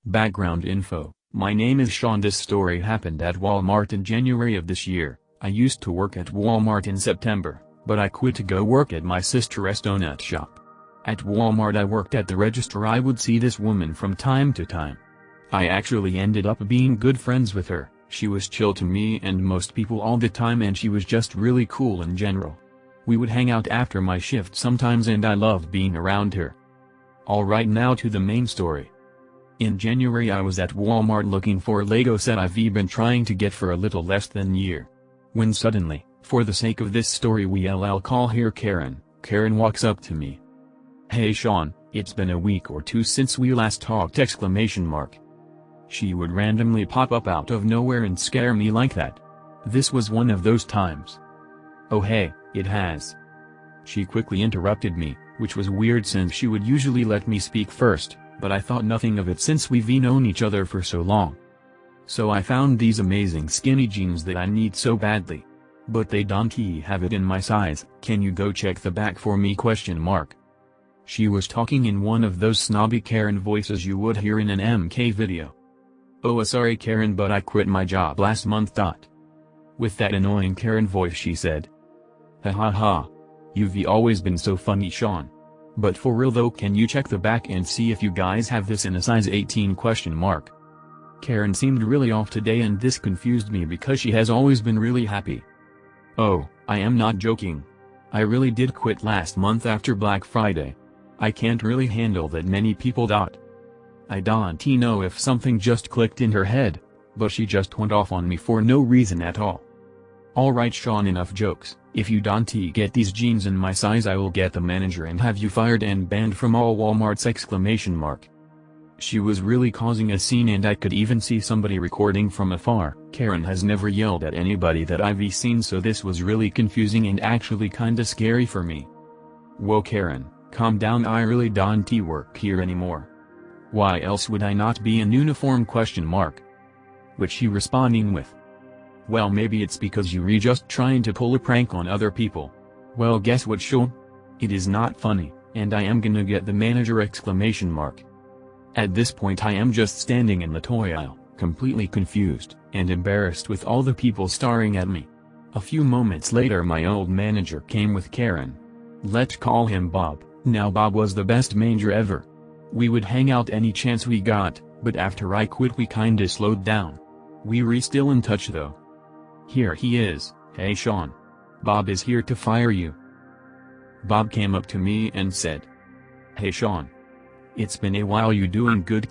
Background info: my name is Sean. This story happened at Walmart in January of this year. I used to work at Walmart in September, but I quit to go work at my sister's donut shop. At Walmart I worked at the register. I would see this woman from time to time. I actually ended up being good friends with her. She was chill to me and most people all the time, and she was just really cool in general. We would hang out after my shift sometimes and I loved being around her. Alright, now to the main story. In January I was at Walmart looking for a Lego set I've been trying to get for a little less than a year. When suddenly, for the sake of this story I'll call her Karen. Karen walks up to me. "Hey Sean, it's been a week or two since we last talked!" She would randomly pop up out of nowhere and scare me like that. This was one of those times. "Oh hey, it has." She quickly interrupted me, which was weird since she would usually let me speak first, but I thought nothing of it since we've known each other for so long. "So I found these amazing skinny jeans that I need so badly. But they don't have it in my size. Can you go check the back for me?" She was talking in one of those snobby Karen voices you would hear in an MK video. "Oh sorry Karen, but I quit my job last month." With that annoying Karen voice she said. "Ha ha ha. You've always been so funny Sean. But for real though, can you check the back and see if you guys have this in a size 18?" Karen seemed really off today and this confused me because she has always been really happy. "Oh, I am not joking. I really did quit last month after Black Friday. I can't really handle that many people." I don't know if something just clicked in her head, but she just went off on me for no reason at all. "Alright Sean, enough jokes. If you don't get these jeans in my size I will get the manager and have you fired and banned from all Walmarts!" She was really causing a scene and I could even see somebody recording from afar. Karen has never yelled at anybody that I've seen, so this was really confusing and actually kinda scary for me. "Whoa Karen, calm down, I really don't work here anymore. Why else would I not be in uniform?" Which she responding with, "Well maybe it's because you're just trying to pull a prank on other people. Well guess what Sean? It is not funny, and I am gonna get the manager!" At this point I am just standing in the toy aisle, completely confused and embarrassed with all the people staring at me. A few moments later my old manager came with Karen. Let's call him Bob. Now Bob was the best manager ever. We would hang out any chance we got, but after I quit we kinda slowed down. We're still in touch though. Here he is. "Hey Sean. Bob is here to fire you." Bob came up to me and said, "Hey Sean. It's been a while, you doing good?"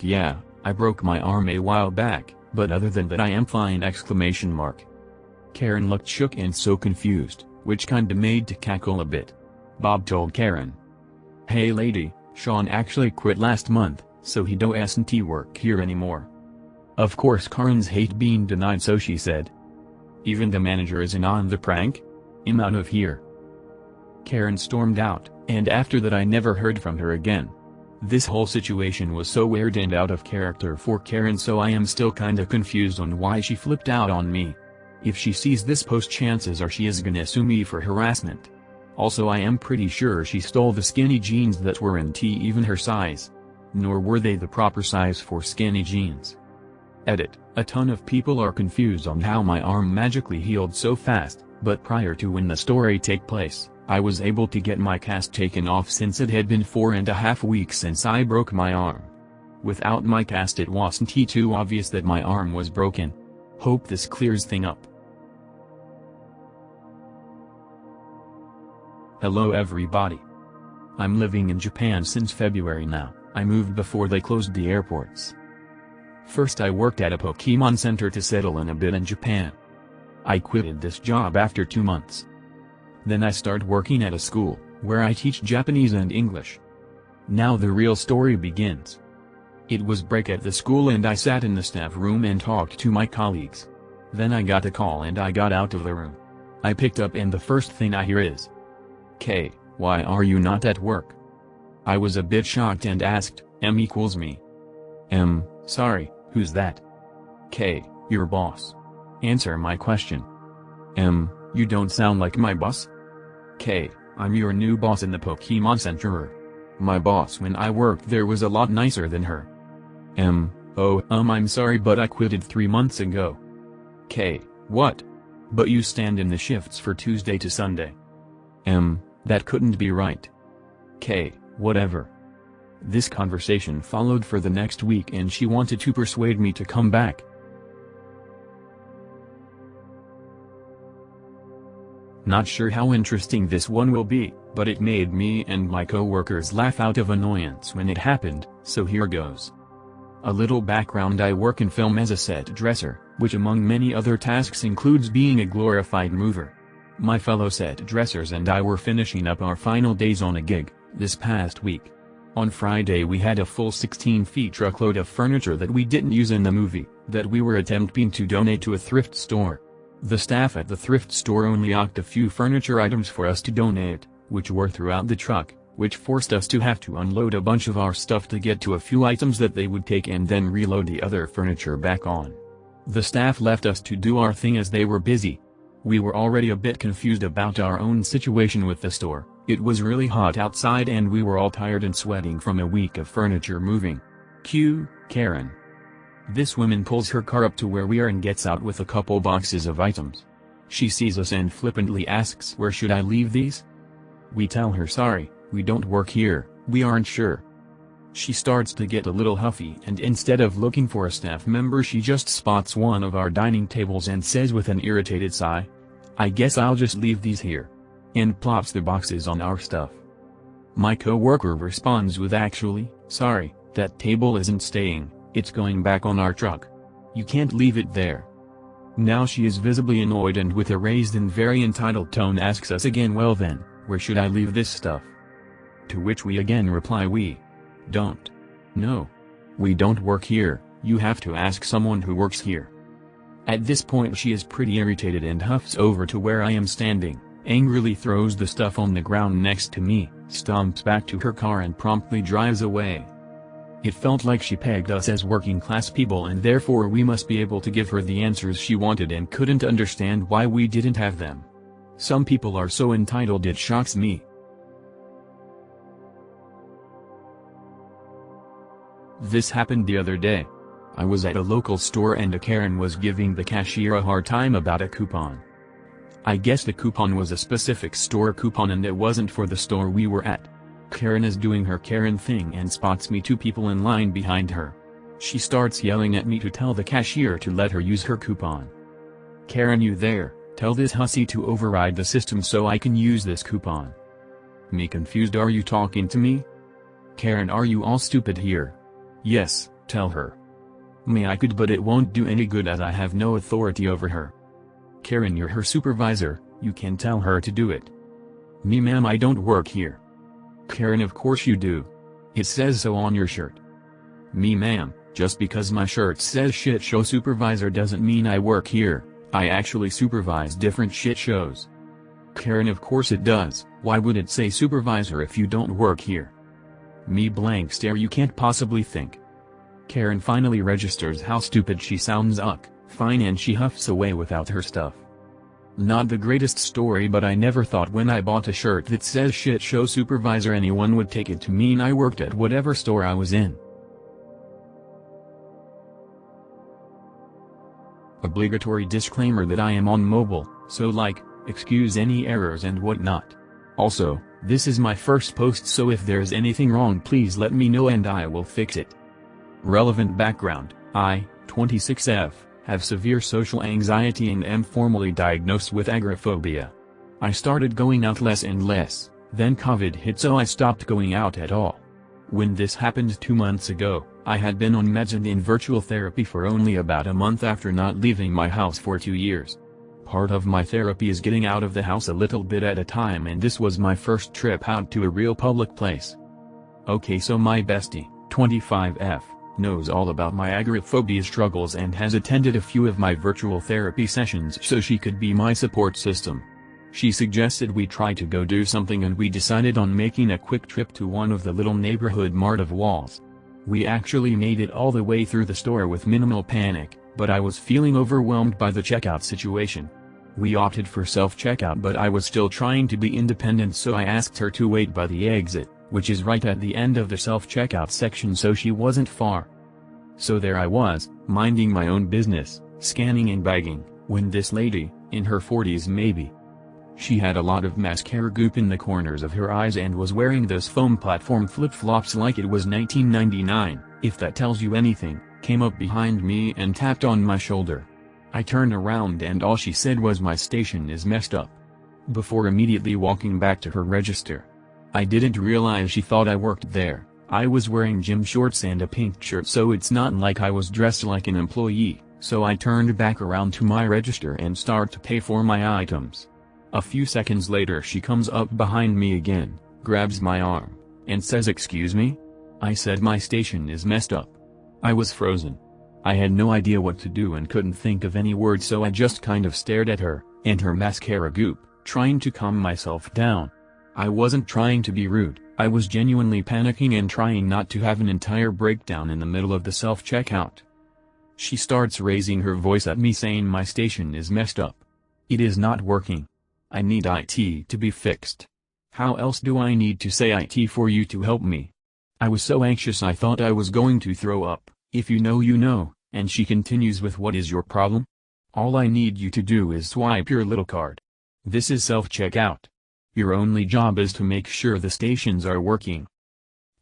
"Yeah, I broke my arm a while back, but other than that I am fine!" Karen looked shook and so confused, which kinda made to cackle a bit. Bob told Karen, "Hey lady, Sean actually quit last month, so he doesn't work here anymore." Of course Karen's hate being denied, so she said, "Even the manager is in on the prank? I'm out of here." Karen stormed out, and after that I never heard from her again. This whole situation was so weird and out of character for Karen, so I am still kinda confused on why she flipped out on me. If she sees this post, chances are she is gonna sue me for harassment. Also I am pretty sure she stole the skinny jeans that weren't even her size. Nor were they the proper size for skinny jeans. Edit: a ton of people are confused on how my arm magically healed so fast, but prior to when the story take place, I was able to get my cast taken off since it had been 4.5 weeks since I broke my arm. Without my cast it wasn't too obvious that my arm was broken. Hope this clears thing up. Hello everybody. I'm living in Japan since February now. I moved before they closed the airports. First I worked at a Pokemon Center to settle in a bit in Japan. I quitted this job after 2 months. Then I started working at a school, where I teach Japanese and English. Now the real story begins. It was break at the school and I sat in the staff room and talked to my colleagues. Then I got a call and I got out of the room. I picked up and the first thing I hear is, "K, why are you not at work?" I was a bit shocked and asked, "Me?" Sorry, who's that?" "K, your boss. Answer my question." You don't sound like my boss." "K, I'm your new boss in the Pokemon Center. My boss when I worked there was a lot nicer than her." I'm sorry but I quitted 3 months ago. K. What? But you stand in the shifts for Tuesday to Sunday. That couldn't be right. K. Whatever. This conversation followed for the next week and she wanted to persuade me to come back. Not sure how interesting this one will be, but it made me and my co-workers laugh out of annoyance when it happened, so here goes. A little background: I work in film as a set dresser, which among many other tasks includes being a glorified mover. My fellow set dressers and I were finishing up our final days on a gig, this past week. On Friday we had a full 16-feet truckload of furniture that we didn't use in the movie, that we were attempting to donate to a thrift store. The staff at the thrift store only locked a few furniture items for us to donate, which were throughout the truck, which forced us to have to unload a bunch of our stuff to get to a few items that they would take and then reload the other furniture back on. The staff left us to do our thing as they were busy. We were already a bit confused about our own situation with the store. It was really hot outside and we were all tired and sweating from a week of furniture moving. Cue Karen. This woman pulls her car up to where we are and gets out with a couple boxes of items. She sees us and flippantly asks, "Where should I leave these?" We tell her, "Sorry, we don't work here, we aren't sure." She starts to get a little huffy and instead of looking for a staff member she just spots one of our dining tables and says with an irritated sigh, "I guess I'll just leave these here," and plops the boxes on our stuff. My co-worker responds with, "Actually, sorry, that table isn't staying. It's going back on our truck. You can't leave it there." Now she is visibly annoyed and with a raised and very entitled tone asks us again, "Well then, where should I leave this stuff?" To which we again reply, "We don't know. We don't work here, you have to ask someone who works here." At this point she is pretty irritated and huffs over to where I am standing, angrily throws the stuff on the ground next to me, stomps back to her car and promptly drives away. It felt like she pegged us as working class people and therefore we must be able to give her the answers she wanted and couldn't understand why we didn't have them. Some people are so entitled it shocks me. This happened the other day. I was at a local store and a Karen was giving the cashier a hard time about a coupon. I guess the coupon was a specific store coupon and it wasn't for the store we were at. Karen is doing her Karen thing and spots me 2 people in line behind her. She starts yelling at me to tell the cashier to let her use her coupon. "Karen, you there, tell this hussy to override the system so I can use this coupon." Me confused, "Are you talking to me?" "Karen, are you all stupid here?" "Yes, tell her." Me, "I could but it won't do any good as I have no authority over her." "Karen, you're her supervisor, you can tell her to do it." Me, "Ma'am, I don't work here." Karen, "Of course you do. It says so on your shirt." Me, "Ma'am, just because my shirt says shit show supervisor doesn't mean I work here, I actually supervise different shit shows." Karen, "Of course it does, why would it say supervisor if you don't work here?" Me, blank stare, "You can't possibly think." Karen finally registers how stupid she sounds. Fine, and she huffs away without her stuff. Not the greatest story, but I never thought when I bought a shirt that says shit show supervisor anyone would take it to mean I worked at whatever store I was in. Obligatory disclaimer that I am on mobile, so excuse any errors and whatnot. Also, this is my first post, so if there's anything wrong please let me know and I will fix it. Relevant background: I, 26F, have severe social anxiety and am formally diagnosed with agoraphobia. I started going out less and less, then COVID hit so I stopped going out at all. When this happened 2 months ago, I had been on meds and in virtual therapy for only about a month after not leaving my house for 2 years. Part of my therapy is getting out of the house a little bit at a time, and this was my first trip out to a real public place. Okay, so my bestie, 25F, knows all about my agoraphobia struggles and has attended a few of my virtual therapy sessions so she could be my support system. She suggested we try to go do something and we decided on making a quick trip to one of the little neighborhood mart of Walls. We actually made it all the way through the store with minimal panic, but I was feeling overwhelmed by the checkout situation. We opted for self-checkout, but I was still trying to be independent, so I asked her to wait by the exit, which is right at the end of the self-checkout section, so she wasn't far. So there I was, minding my own business, scanning and bagging, when this lady, in her 40s maybe. She had a lot of mascara goop in the corners of her eyes and was wearing those foam platform flip-flops like it was 1999, if that tells you anything, came up behind me and tapped on my shoulder. I turned around and all she said was, "My station is messed up," before immediately walking back to her register. I didn't realize she thought I worked there. I was wearing gym shorts and a pink shirt, so it's not like I was dressed like an employee, so I turned back around to my register and started to pay for my items. A few seconds later she comes up behind me again, grabs my arm, and says, "Excuse me?" I said, "My station is messed up." I was frozen. I had no idea what to do and couldn't think of any words, so I just kind of stared at her, and her mascara goop, trying to calm myself down. I wasn't trying to be rude, I was genuinely panicking and trying not to have an entire breakdown in the middle of the self-checkout. She starts raising her voice at me saying, "My station is messed up. It is not working. I need IT to be fixed. How else do I need to say IT for you to help me?" I was so anxious I thought I was going to throw up. "If you know you know," and she continues with, "What is your problem? All I need you to do is swipe your little card. This is self-checkout. Your only job is to make sure the stations are working."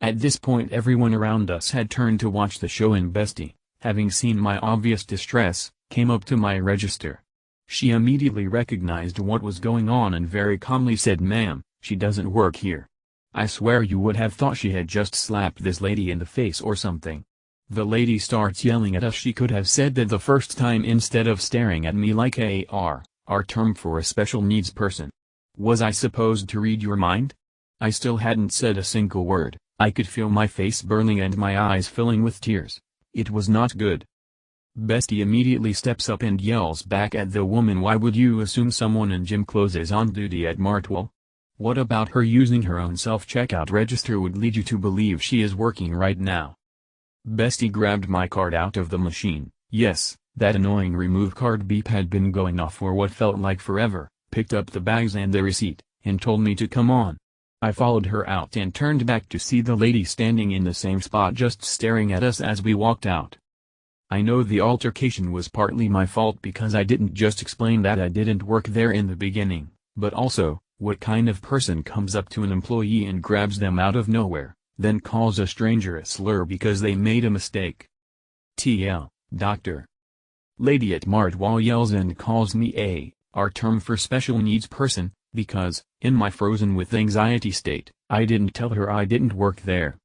At this point everyone around us had turned to watch the show, and Bestie, having seen my obvious distress, came up to my register. She immediately recognized what was going on and very calmly said, "Ma'am, she doesn't work here." I swear you would have thought she had just slapped this lady in the face or something. The lady starts yelling at us. She could have said that the first time instead of staring at me like AR, our term for a special needs person. Was I supposed to read your mind? I still hadn't said a single word. I could feel my face burning and my eyes filling with tears. It was not good. Bestie immediately steps up and yells back at the woman, "Why would you assume someone in gym clothes is on duty at Martwell? What about her using her own self-checkout register would lead you to believe she is working right now?" Bestie grabbed my card out of the machine. Yes, that annoying remove card beep had been going off for what felt like forever, picked up the bags and the receipt, and told me to come on. I followed her out and turned back to see the lady standing in the same spot just staring at us as we walked out. I know the altercation was partly my fault because I didn't just explain that I didn't work there in the beginning, but also, what kind of person comes up to an employee and grabs them out of nowhere, then calls a stranger a slur because they made a mistake? TL, Dr. Lady at Martwell yells and calls me our term for special needs person, because, in my frozen with anxiety state, I didn't tell her I didn't work there.